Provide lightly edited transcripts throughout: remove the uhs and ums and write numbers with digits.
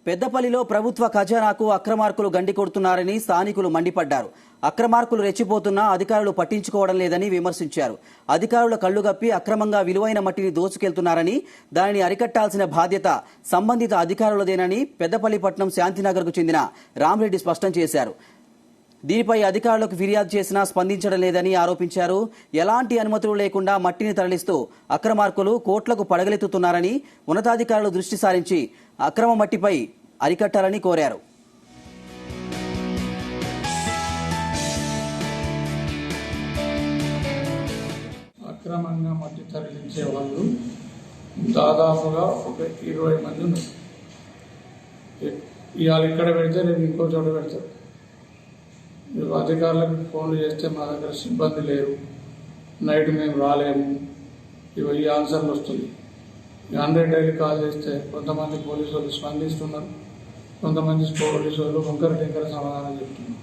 పెద్దపల్లిలో ప్రభుత్వ ఖజానాకు అక్రమార్కులు గండి కొడుతున్నారని స్థానికులు మండిపడ్డారు. అక్రమార్కులు రెచ్చిపోతున్నా అధికారులు పట్టించుకోవడం లేదని విమర్శించారు. అధికారుల కళ్లుగప్పి అక్రమంగా విలువైన మట్టిని దోచుకెళ్తున్నారని, దానిని అరికట్టాల్సిన బాధ్యత సంబంధిత అధికారులదేనని పెద్దపల్లి పట్టణం శాంతినగర్కు చెందిన రామరెడ్డి స్పష్టం చేశారు. దీనిపై అధికారులకు ఫిర్యాదు చేసినా స్పందించడం లేదని ఆరోపించారు. ఎలాంటి అనుమతులు లేకుండా మట్టిని తరలిస్తూ అక్రమార్కులు కోట్లకు పడగలెత్తుతున్నారని, ఉన్నతాధికారులు దృష్టి సారించి అక్రమ మట్టిపై అరికట్టాలని కోరారు. అక్రమంగా మట్టి తరలించే వాళ్ళు దాదాపుగా ఒక 20 మంది ఉన్నారు. ఇవాళ ఇక్కడ పెడితే రేపు ఇంకో చోట పెడతారు. మీరు అధికారులకు ఫోన్లు చేస్తే మా దగ్గర సిబ్బంది లేరు, నైట్ మేము రాలేము, ఈ ఆన్సర్లు వస్తుంది. 100 డైలీ కాల్ చేస్తే కొంతమంది పోలీసు వాళ్ళు స్పందిస్తున్నారు, కొంతమంది పోలీసు వాళ్ళు వంకర టెంకర సమాధానం చెప్తున్నారు.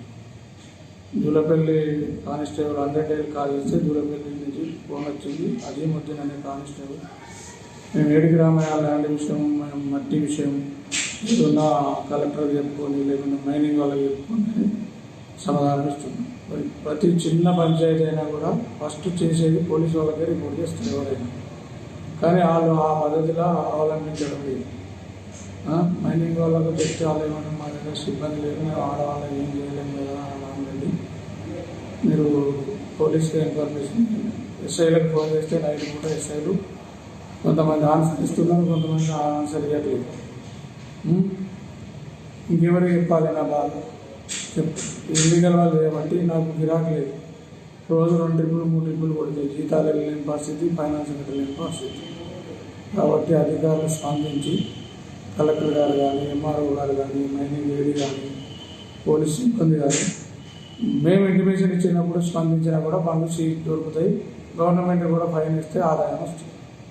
జూలపల్లి కానిస్టేబుల్ 100 డైలీ కాల్ చేస్తే జూలపల్లి నుంచి ఫోన్ వచ్చింది, అజీముద్దీన్ అనే కానిస్టేబుల్, మేము ఏడికి రామయ్య ల్యాండ్ విషయం, మేము మట్టి విషయం ఏదన్నా కలెక్టర్ చెప్పుకొని లేకుండా మైనింగ్ వాళ్ళకి చెప్పుకొని సమాధానం ఇస్తున్నాం. ప్రతి చిన్న పంచాయతీ అయినా కూడా ఫస్ట్ చేసేది పోలీసు వాళ్ళకే రిపోర్ట్ చేస్తారు ఎవరైనా, కానీ వాళ్ళు ఆ పద్ధతిలో అవలంబించడం లేదు. మైనింగ్ వాళ్ళకు చెప్తే వాళ్ళు ఏమన్నా మా దగ్గర సిబ్బంది లేదు, మేము ఆడవాళ్ళకి ఏం చేయలేము కదా అని, మీరు పోలీస్కి ఇన్ఫర్మేషన్ ఎస్ఐలకు ఫోన్ చేస్తే నైట్ కూడా ఎస్ఐలు కొంతమంది ఆన్సర్ ఇస్తున్నారు, కొంతమంది ఆన్సర్ ఇవ్వట్లేదు. ఇంకెవరికి చెప్పాలి నా బాధ? ఇల్లీగల్ వాళ్ళు చేయబట్టి నాకు గిరాకీ లేదు. రోజు 2 ట్రిప్పులు 3 ట్రిప్పులు కొడితే జీతాలు వెళ్ళలేని పరిస్థితి, ఫైనాన్స్ వెళ్ళలేని పరిస్థితి. కాబట్టి అధికారులు స్పందించి కలెక్టర్ గారు కానీ, ఎంఆర్ఓ గారు కానీ, మైనింగ్ ఏడీ కానీ, పోలీస్ సిబ్బంది కానీ మేము ఇంటిమేషన్ ఇచ్చినప్పుడు స్పందించినా కూడా పనులు దొరుకుతాయి. గవర్నమెంట్ కూడా ఫైన్ ఇస్తే ఆదాయం వస్తుంది.